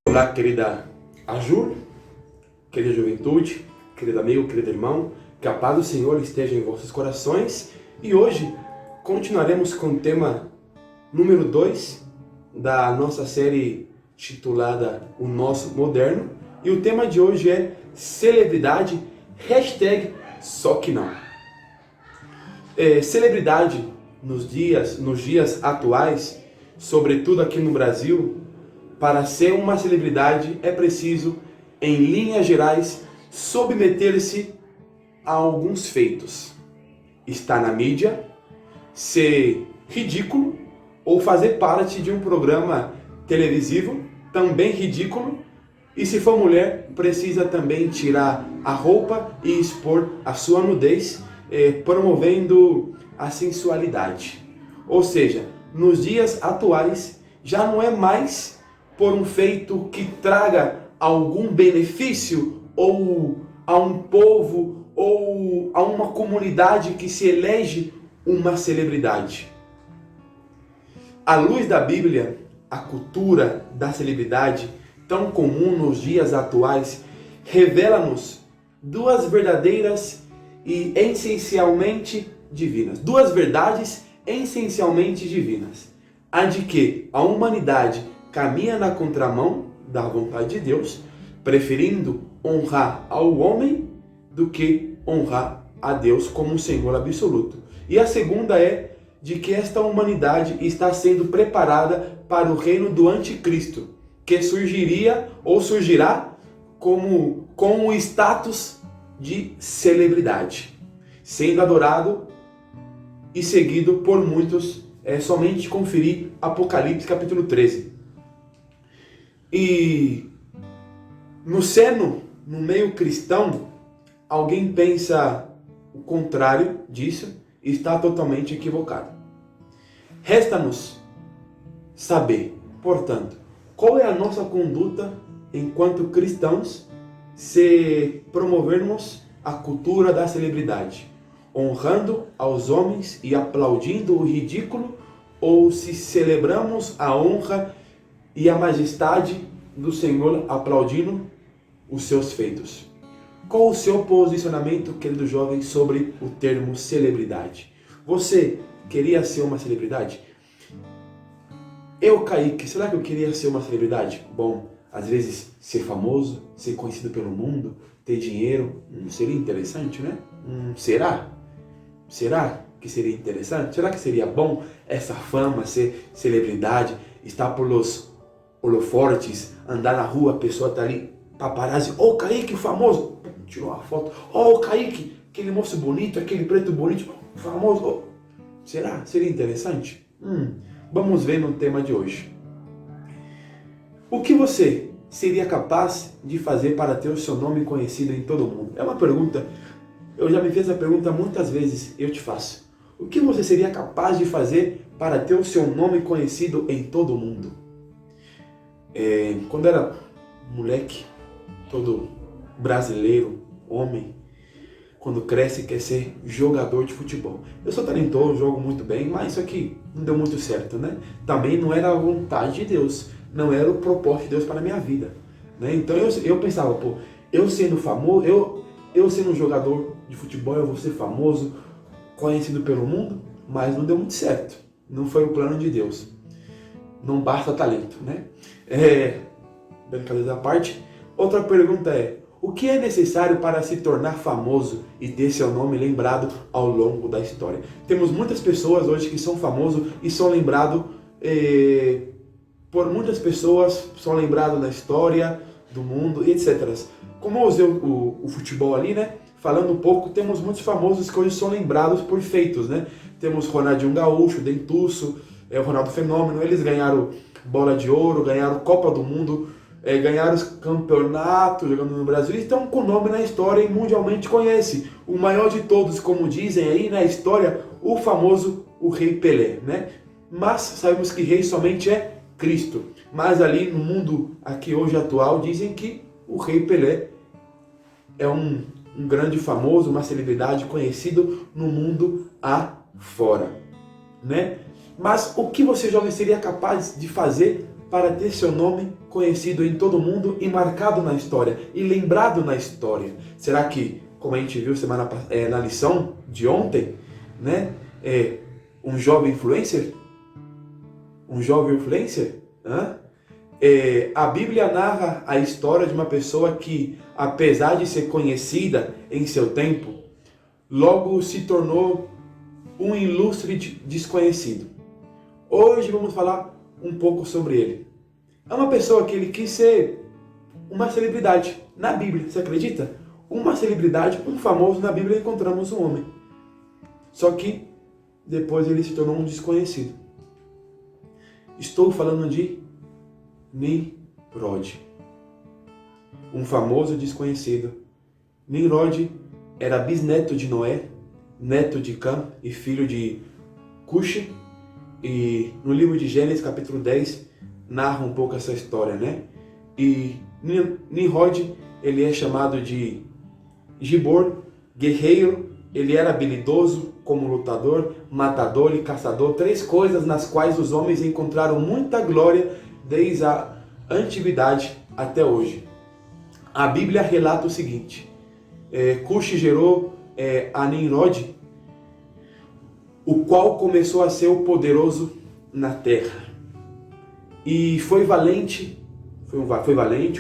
Olá, querida Ajur, querida juventude, querido amigo, querido irmão, que a paz do Senhor esteja em vossos corações. E hoje continuaremos com o tema número 2 da nossa série titulada O Nosso Moderno. E o tema de hoje é celebridade, só que não. Celebridade nos dias atuais, sobretudo aqui no Brasil, para ser uma celebridade é preciso, em linhas gerais, submeter-se a alguns feitos. Estar na mídia, ser ridículo ou fazer parte de um programa televisivo, também ridículo, e se for mulher, precisa também tirar a roupa e expor a sua nudez, promovendo a sensualidade. Ou seja, nos dias atuais, já não é mais por um feito que traga algum benefício ou a um povo ou a uma comunidade que se elege uma celebridade. À luz da Bíblia, a cultura da celebridade, tão comum nos dias atuais, revela-nos duas verdadeiras e essencialmente divinas. Duas verdades essencialmente divinas. A de que a humanidade caminha na contramão da vontade de Deus, preferindo honrar ao homem do que honrar a Deus como Senhor absoluto. E a segunda é de que esta humanidade está sendo preparada para o reino do anticristo, que surgiria ou surgirá com o status de celebridade, sendo adorado e seguido por muitos. É somente conferir Apocalipse capítulo 13. E no meio cristão, alguém pensa o contrário disso e está totalmente equivocado. Resta-nos saber, portanto, qual é a nossa conduta enquanto cristãos se promovermos a cultura da celebridade, honrando aos homens e aplaudindo o ridículo, ou se celebramos a honra e a majestade do Senhor aplaudindo os seus feitos. Qual o seu posicionamento, querido jovem, sobre o termo celebridade? Você queria ser uma celebridade? Eu, Kaique, será que eu queria ser uma celebridade? Bom, às vezes ser famoso, ser conhecido pelo mundo, ter dinheiro, seria interessante, né? Será? Será que seria interessante? Será que seria bom essa fama, ser celebridade, estar por los holofortes, andar na rua, a pessoa tá ali, paparazzi, ô Kaique, o famoso, tirou uma foto, ô Kaique, aquele moço bonito, aquele preto bonito, famoso, será? Seria interessante? Vamos ver no tema de hoje. O que você seria capaz de fazer para ter o seu nome conhecido em todo o mundo? É uma pergunta, eu já me fiz essa pergunta muitas vezes, eu te faço. O que você seria capaz de fazer para ter o seu nome conhecido em todo o mundo? Quando era moleque, todo brasileiro, homem, quando cresce quer ser jogador de futebol. Eu sou talentoso, jogo muito bem, mas isso aqui não deu muito certo, né? Também não era a vontade de Deus, não era o propósito de Deus para a minha vida, né? Então eu pensava, eu sendo famoso, eu sendo um jogador de futebol, eu vou ser famoso, conhecido pelo mundo, mas não deu muito certo. Não foi o plano de Deus. Não basta talento, né? Brincadeira à parte. Outra pergunta é: o que é necessário para se tornar famoso e ter seu nome lembrado ao longo da história? Temos muitas pessoas hoje que são famosas e são lembrados por muitas pessoas, são lembrados na história do mundo, etc. Como eu usei o futebol ali, né? Falando um pouco, temos muitos famosos que hoje são lembrados por feitos, né? Temos Ronaldinho Gaúcho, Dentuço, Ronaldo Fenômeno, eles ganharam bola de ouro, ganharam Copa do Mundo, ganharam os campeonatos jogando no Brasil, e estão com nome na história e mundialmente conhece. O maior de todos, como dizem aí na história, o famoso, o Rei Pelé, né? Mas sabemos que rei somente é Cristo. Mas ali no mundo aqui hoje atual, dizem que o Rei Pelé é um grande famoso, uma celebridade conhecido no mundo afora, né? Mas o que você, jovem, seria capaz de fazer para ter seu nome conhecido em todo mundo e marcado na história e lembrado na história? Será que, como a gente viu na lição de ontem, né, um jovem influencer? Um jovem influencer? A Bíblia narra a história de uma pessoa que, apesar de ser conhecida em seu tempo, logo se tornou um ilustre desconhecido. Hoje vamos falar um pouco sobre ele. É uma pessoa que ele quis ser uma celebridade na Bíblia, você acredita? Uma celebridade, um famoso na Bíblia, encontramos um homem. Só que depois ele se tornou um desconhecido. Estou falando de Nimrod, um famoso desconhecido. Nimrod era bisneto de Noé, neto de Cã e filho de Cuxi. E no livro de Gênesis, capítulo 10, narra um pouco essa história, né? E Nimrod, ele é chamado de Gibor, guerreiro. Ele era habilidoso como lutador, matador e caçador, 3 coisas nas quais os homens encontraram muita glória desde a antiguidade até hoje. A Bíblia relata o seguinte: Cuxi gerou a Nimrod, o qual começou a ser o poderoso na terra. E foi valente,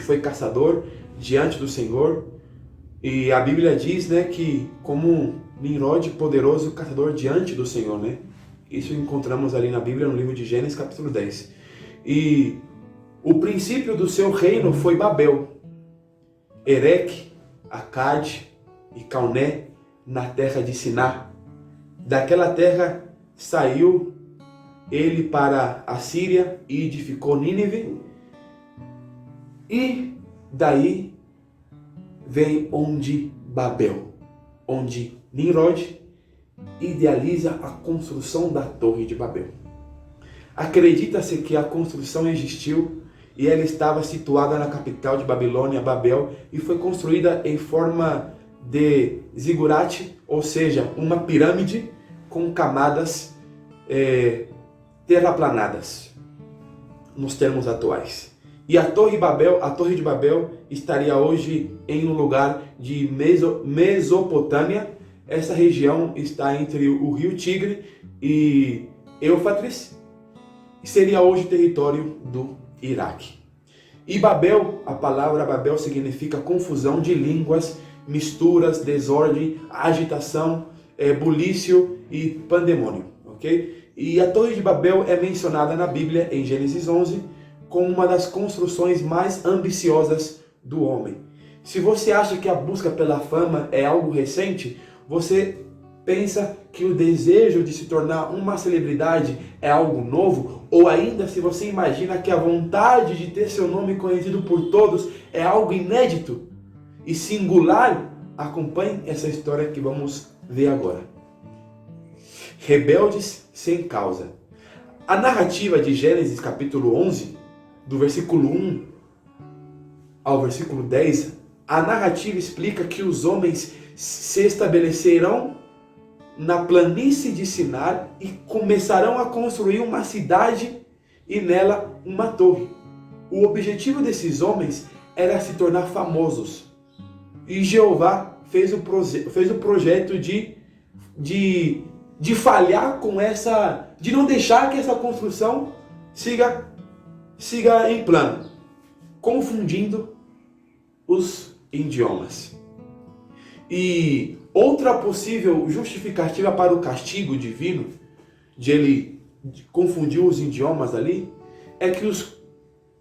foi caçador diante do Senhor. E a Bíblia diz, né, que como Nimrod, poderoso caçador diante do Senhor, né? Isso encontramos ali na Bíblia, no livro de Gênesis, capítulo 10. E o princípio do seu reino foi Babel, Ereque, Acade e Calné, na terra de Siná. Daquela terra saiu ele para a Síria e edificou Nínive. E daí vem onde Babel, onde Nimrod idealiza a construção da Torre de Babel. Acredita-se que a construção existiu e ela estava situada na capital de Babilônia, Babel, e foi construída em forma de zigurate, ou seja, uma pirâmide com camadas terraplanadas, nos termos atuais. E a Torre de Babel estaria hoje em um lugar de Mesopotâmia. Essa região está entre o rio Tigre e Éufrates, e seria hoje território do Iraque. E Babel, a palavra Babel significa confusão de línguas, misturas, desordem, agitação, bulício e pandemônio, ok? E a Torre de Babel é mencionada na Bíblia em Gênesis 11 como uma das construções mais ambiciosas do homem. Se você acha que a busca pela fama é algo recente, você pensa que o desejo de se tornar uma celebridade é algo novo, ou ainda se você imagina que a vontade de ter seu nome conhecido por todos é algo inédito e singular, acompanhe essa história que vamos ver agora. Rebeldes sem causa. A narrativa de Gênesis capítulo 11, do versículo 1 ao versículo 10, a narrativa explica que os homens se estabelecerão na planície de Sinar e começarão a construir uma cidade e nela uma torre. O objetivo desses homens era se tornar famosos. E Jeová fez o projeto de falhar com essa, de não deixar que essa construção siga em plano, confundindo os idiomas. E outra possível justificativa para o castigo divino, de ele confundir os idiomas ali, é que os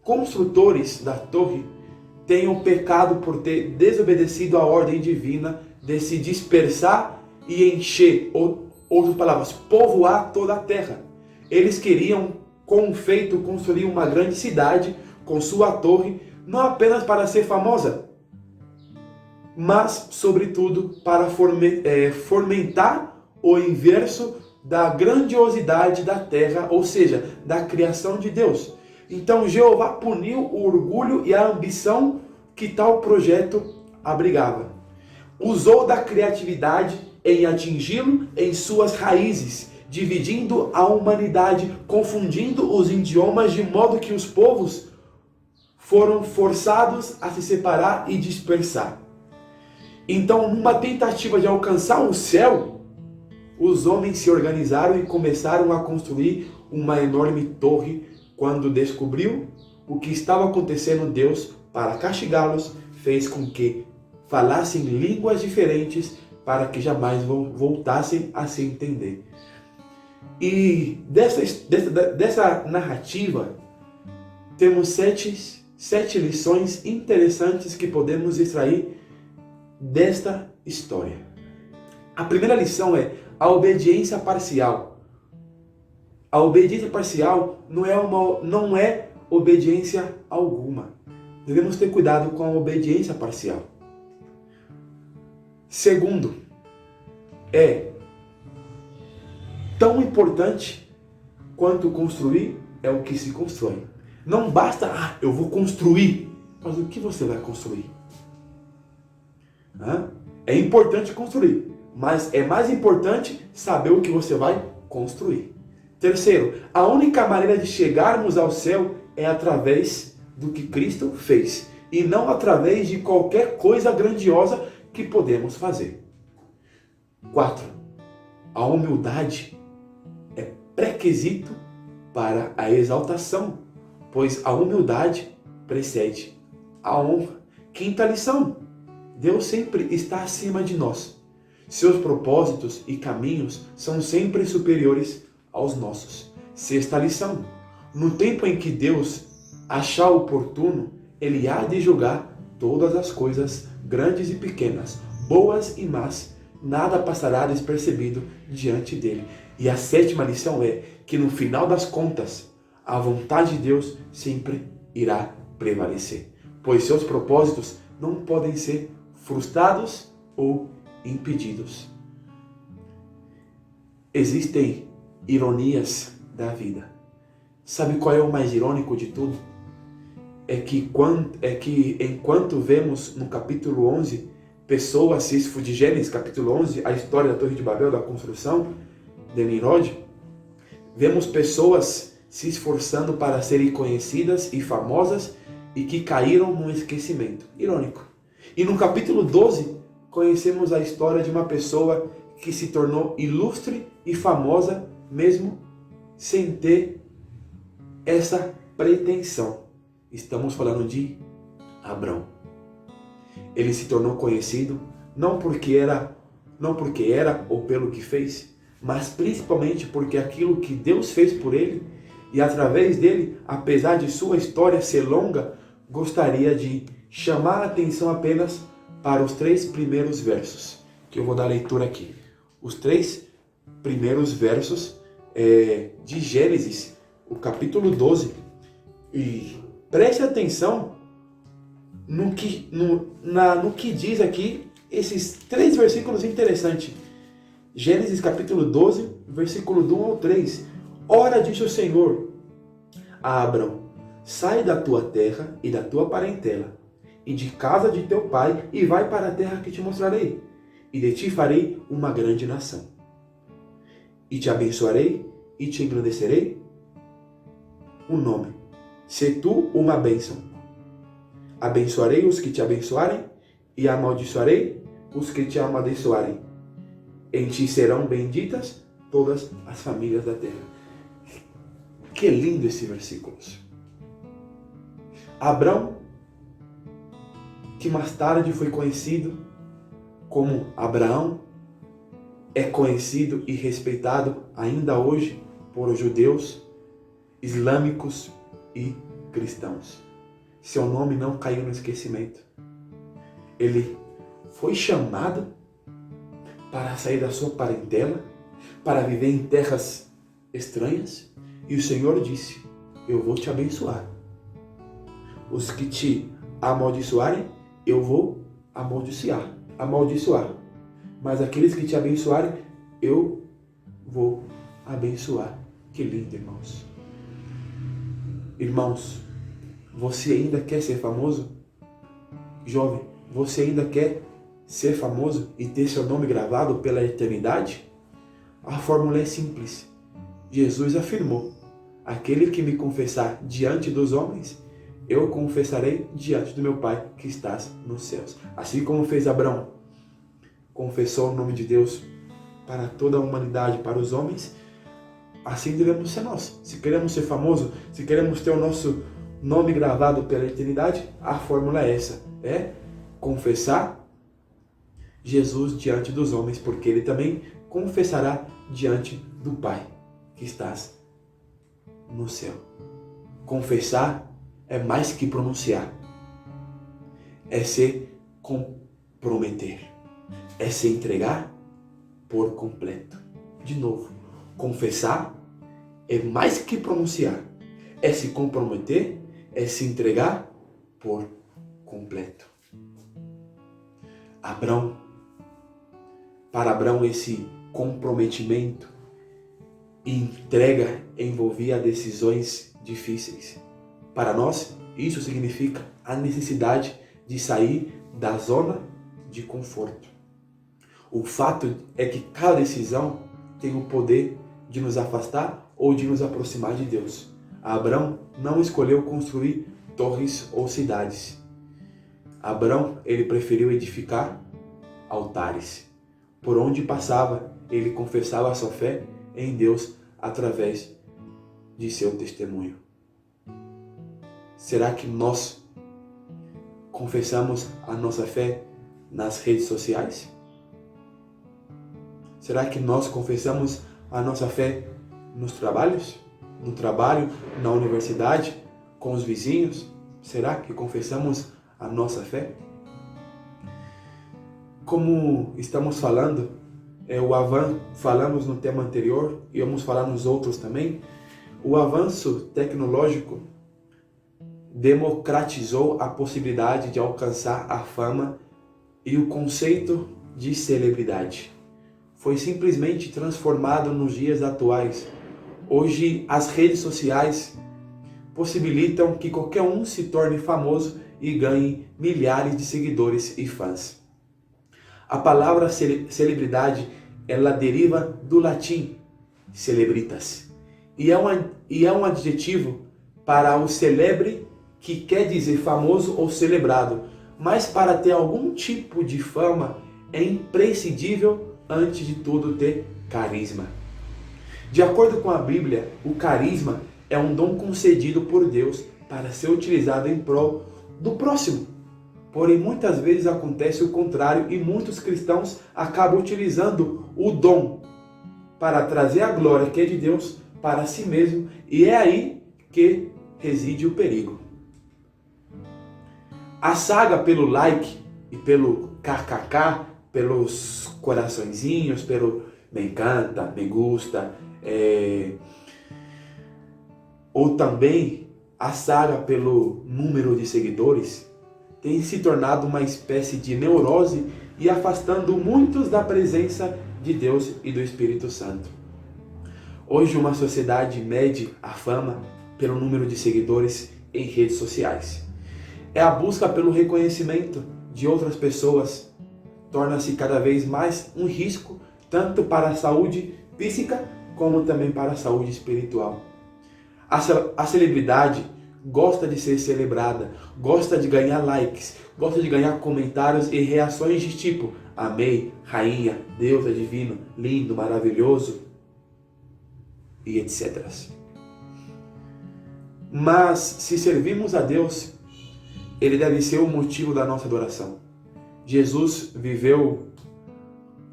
construtores da torre tenham pecado por ter desobedecido a ordem divina de se dispersar e encher, outras palavras, povoar toda a terra. Eles queriam, com o feito, construir uma grande cidade com sua torre, não apenas para ser famosa, mas, sobretudo, para fomentar o inverso da grandiosidade da terra, ou seja, da criação de Deus. Então, Jeová puniu o orgulho e a ambição que tal projeto abrigava. Usou da criatividade em atingi-lo em suas raízes dividindo a humanidade, confundindo os idiomas, de modo que os povos foram forçados a se separar e dispersar. Então, numa tentativa de alcançar o céu, os homens se organizaram e começaram a construir uma enorme torre. Quando descobriu o que estava acontecendo, Deus, para castigá-los, fez com que falassem línguas diferentes para que jamais voltassem a se entender. E dessa narrativa, temos sete lições interessantes que podemos extrair desta história. A primeira lição é a obediência parcial. A obediência parcial não é obediência alguma. Devemos ter cuidado com a obediência parcial. Segundo, é tão importante quanto construir é o que se constrói. Não basta, eu vou construir, mas o que você vai construir? É importante construir, mas é mais importante saber o que você vai construir. Terceiro, a única maneira de chegarmos ao céu é através do que Cristo fez, e não através de qualquer coisa grandiosa que podemos fazer. 4. A humildade é pré-requisito para a exaltação, pois a humildade precede a honra. Quinta lição: Deus sempre está acima de nós. Seus propósitos e caminhos são sempre superiores aos nossos. Sexta lição: no tempo em que Deus achar oportuno, Ele há de julgar todas as coisas, grandes e pequenas, boas e más. Nada passará despercebido diante dele. E a sétima lição é que no final das contas, a vontade de Deus sempre irá prevalecer, pois seus propósitos não podem ser frustrados ou impedidos. Existem ironias da vida. Sabe qual é o mais irônico de tudo? É que enquanto vemos no capítulo 11 pessoas de Gênesis capítulo 11, a história da Torre de Babel, da construção de Nimrod, vemos pessoas se esforçando para serem conhecidas e famosas e que caíram no esquecimento. Irônico. E no capítulo 12, conhecemos a história de uma pessoa que se tornou ilustre e famosa mesmo sem ter essa pretensão. Estamos falando de Abrão. Ele se tornou conhecido não porque era ou pelo que fez, mas principalmente porque aquilo que Deus fez por ele, e através dele, apesar de sua história ser longa, gostaria de chamar a atenção apenas para os 3 primeiros versos, que eu vou dar leitura aqui. Os 3 primeiros versos de Gênesis, o capítulo 12. E preste atenção no que diz aqui esses 3 versículos interessantes. Gênesis capítulo 12, versículo do 1 ao 3. Ora, disse o Senhor a Abrão: sai da tua terra e da tua parentela, e de casa de teu pai, e vai para a terra que te mostrarei, e de ti farei uma grande nação. E te abençoarei, e te engrandecerei o nome. Se tu uma bênção. Abençoarei os que te abençoarem, e amaldiçoarei os que te amaldiçoarem. Em ti serão benditas todas as famílias da terra. Que lindo esse versículo. Abrão, que mais tarde foi conhecido como Abraão, é conhecido e respeitado ainda hoje por judeus, islâmicos e cristãos. Seu nome não caiu no esquecimento. Ele foi chamado para sair da sua parentela, para viver em terras estranhas, e o Senhor disse: eu vou te abençoar. Os que te amaldiçoarem, eu vou amaldiçoar. Mas aqueles que te abençoarem, eu vou abençoar. Que lindo, irmãos. Irmãos, você ainda quer ser famoso? Jovem, você ainda quer ser famoso e ter seu nome gravado pela eternidade? A fórmula é simples. Jesus afirmou: aquele que me confessar diante dos homens, eu confessarei diante do meu Pai que estás nos céus. Assim como fez Abraão, confessou o nome de Deus para toda a humanidade, para os homens, assim devemos ser nós. Se queremos ser famosos, se queremos ter o nosso nome gravado pela eternidade, a fórmula é essa: é confessar Jesus diante dos homens, porque ele também confessará diante do Pai que estás no céu. Confessar é mais que pronunciar, é se comprometer, é se entregar por completo. De novo, confessar é mais que pronunciar, é se comprometer, é se entregar por completo. Para Abraão, esse comprometimento e entrega envolvia decisões difíceis. Para nós, isso significa a necessidade de sair da zona de conforto. O fato é que cada decisão tem o poder de nos afastar ou de nos aproximar de Deus. Abraão não escolheu construir torres ou cidades. Abraão, ele preferiu edificar altares. Por onde passava, ele confessava a sua fé em Deus através de seu testemunho. Será que nós confessamos a nossa fé nas redes sociais? Será que nós confessamos a nossa fé nos trabalhos? No trabalho, na universidade, com os vizinhos? Será que confessamos a nossa fé? Como estamos falando, falamos no tema anterior e vamos falar nos outros também, o avanço tecnológico democratizou a possibilidade de alcançar a fama e o conceito de celebridade. Foi simplesmente transformado nos dias atuais. Hoje, as redes sociais possibilitam que qualquer um se torne famoso e ganhe milhares de seguidores e fãs. A palavra celebridade, ela deriva do latim celebritas e é um adjetivo para o celebre, que quer dizer famoso ou celebrado, mas para ter algum tipo de fama é imprescindível, antes de tudo, ter carisma. De acordo com a Bíblia, o carisma é um dom concedido por Deus para ser utilizado em prol do próximo. Porém, muitas vezes acontece o contrário e muitos cristãos acabam utilizando o dom para trazer a glória que é de Deus para si mesmo, e é aí que reside o perigo. A saga pelo like e pelo kkk, pelos coraçõezinhos, pelo me encanta, me gusta, ou também a saga pelo número de seguidores, tem se tornado uma espécie de neurose e afastando muitos da presença de Deus e do Espírito Santo. Hoje uma sociedade mede a fama pelo número de seguidores em redes sociais. É a busca pelo reconhecimento de outras pessoas. Torna-se cada vez mais um risco, tanto para a saúde física como também para a saúde espiritual. A celebridade gosta de ser celebrada, gosta de ganhar likes, gosta de ganhar comentários e reações de tipo: amei, rainha, Deus é divino, lindo, maravilhoso, e etc. Mas se servimos a Deus, Ele deve ser o motivo da nossa adoração. Jesus viveu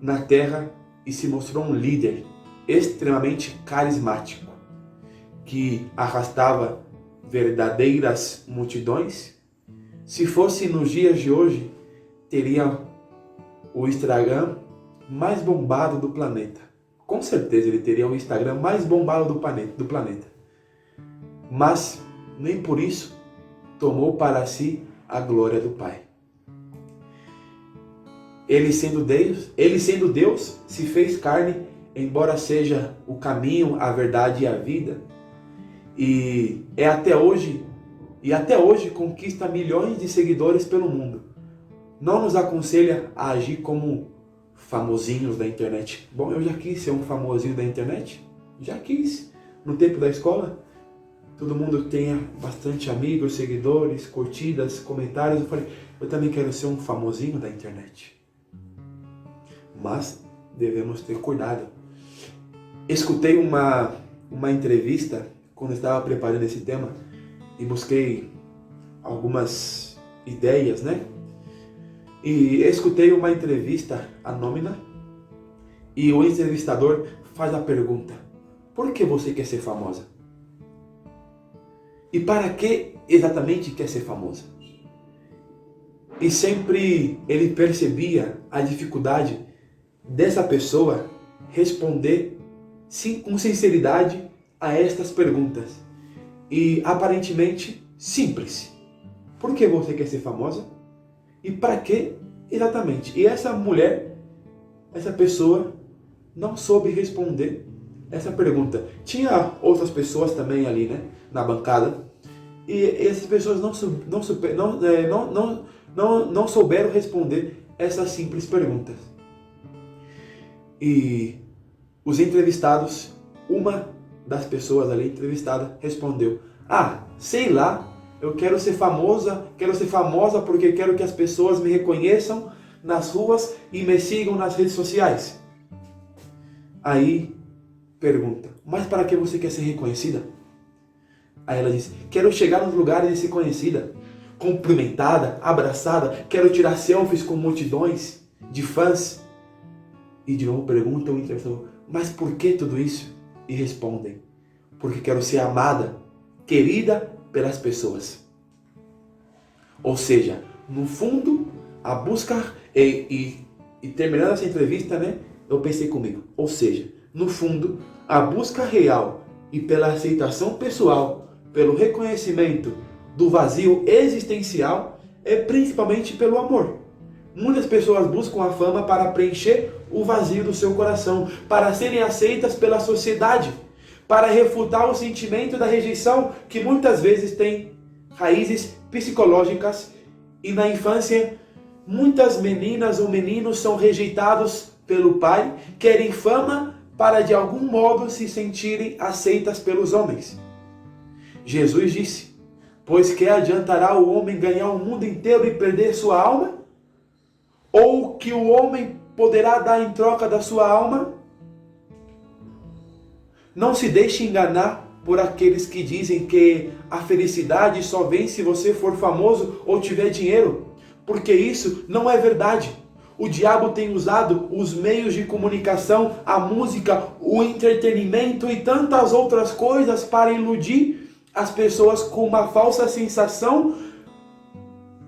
na terra e se mostrou um líder extremamente carismático, que arrastava verdadeiras multidões. Se fosse nos dias de hoje, teria o Instagram mais bombado do planeta. Com certeza ele teria o Instagram mais bombado do planeta. Mas nem por isso tomou para si a glória do Pai. Ele sendo Deus, se fez carne, embora seja o caminho, a verdade e a vida. E até hoje conquista milhões de seguidores pelo mundo. Não nos aconselha a agir como famosinhos da internet. Bom, eu já quis ser um famosinho da internet. Já quis. No tempo da escola, todo mundo tenha bastante amigos, seguidores, curtidas, comentários. Eu falei, eu também quero ser um famosinho da internet. Mas devemos ter cuidado. Escutei uma entrevista quando eu estava preparando esse tema e busquei algumas ideias, né? E escutei uma entrevista anônima e o entrevistador faz a pergunta: por que você quer ser famosa? E para que exatamente quer ser famosa? E sempre ele percebia a dificuldade dessa pessoa responder sim, com sinceridade a estas perguntas. E aparentemente simples. Por que você quer ser famosa? E para que exatamente? E essa mulher, essa pessoa, não soube responder essa pergunta. Tinha outras pessoas também ali, né, na bancada. E essas pessoas não souberam responder essas simples perguntas. E os entrevistados, uma das pessoas ali entrevistada respondeu: sei lá, eu quero ser famosa porque quero que as pessoas me reconheçam nas ruas e me sigam nas redes sociais. Aí pergunta: mas para que você quer ser reconhecida? Aí ela disse: quero chegar nos lugares e ser conhecida, cumprimentada, abraçada, quero tirar selfies com multidões de fãs. E de novo pergunta o entrevistador: mas por que tudo isso? E respondem: porque quero ser amada, querida pelas pessoas. Ou seja, no fundo, a busca, e terminando essa entrevista, né, eu pensei comigo, ou seja, no fundo, a busca real e pela aceitação pessoal, pelo reconhecimento do vazio existencial, é principalmente pelo amor. Muitas pessoas buscam a fama para preencher o vazio do seu coração, para serem aceitas pela sociedade, para refutar o sentimento da rejeição que muitas vezes tem raízes psicológicas. E na infância, muitas meninas ou meninos são rejeitados pelo pai, querem fama para de algum modo se sentirem aceitas pelos homens. Jesus disse: pois que adiantará o homem ganhar o mundo inteiro e perder sua alma? Ou que o homem poderá dar em troca da sua alma? Não se deixe enganar por aqueles que dizem que a felicidade só vem se você for famoso ou tiver dinheiro, porque isso não é verdade. O diabo tem usado os meios de comunicação, a música, o entretenimento e tantas outras coisas para iludir as pessoas com uma falsa sensação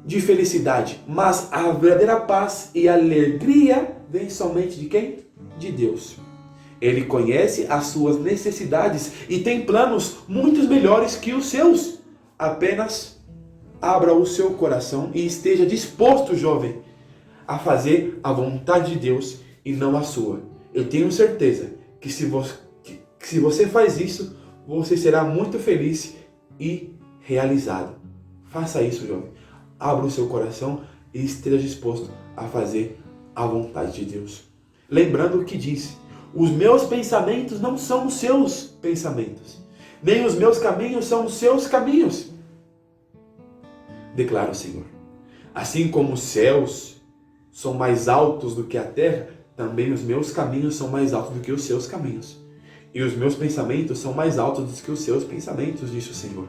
de felicidade. Mas a verdadeira paz e alegria vem somente de quem? De Deus. Ele conhece as suas necessidades e tem planos muito melhores que os seus. Apenas abra o seu coração e esteja disposto, jovem, a fazer a vontade de Deus e não a sua. Eu tenho certeza que se você faz isso, você será muito feliz e realizado. Faça isso, jovem. Abra o seu coração e esteja disposto a fazer a vontade de Deus. Lembrando o que diz: os meus pensamentos não são os seus pensamentos, nem os meus caminhos são os seus caminhos, declara o Senhor. Assim como os céus são mais altos do que a terra, também os meus caminhos são mais altos do que os seus caminhos. E os meus pensamentos são mais altos do que os seus pensamentos, disse o Senhor.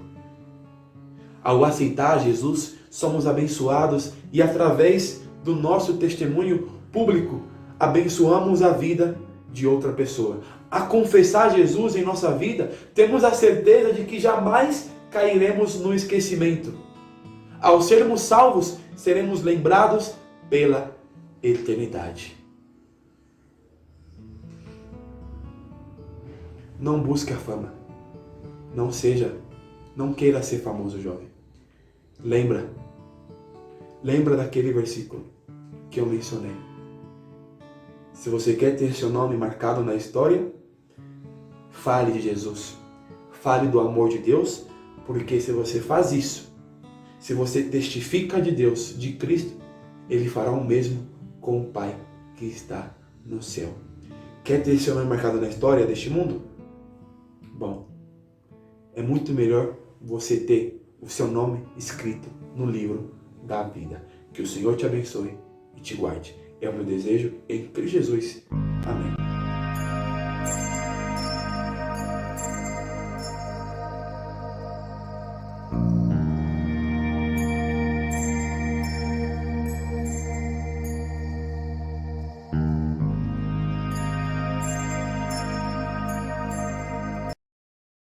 Ao aceitar Jesus, somos abençoados e através do nosso testemunho público, abençoamos a vida de outra pessoa. A confessar Jesus em nossa vida, temos a certeza de que jamais cairemos no esquecimento. Ao sermos salvos, seremos lembrados pela eternidade. Não busque a fama. Não queira ser famoso, jovem. Lembra daquele versículo que eu mencionei. Se você quer ter seu nome marcado na história, fale de Jesus. Fale do amor de Deus, porque se você faz isso, se você testifica de Deus, de Cristo, Ele fará o mesmo com o Pai que está no céu. Quer ter seu nome marcado na história deste mundo? Bom, é muito melhor você ter o seu nome escrito no livro da vida. Que o Senhor te abençoe e te guarde. É o meu desejo em Cristo Jesus. Amém.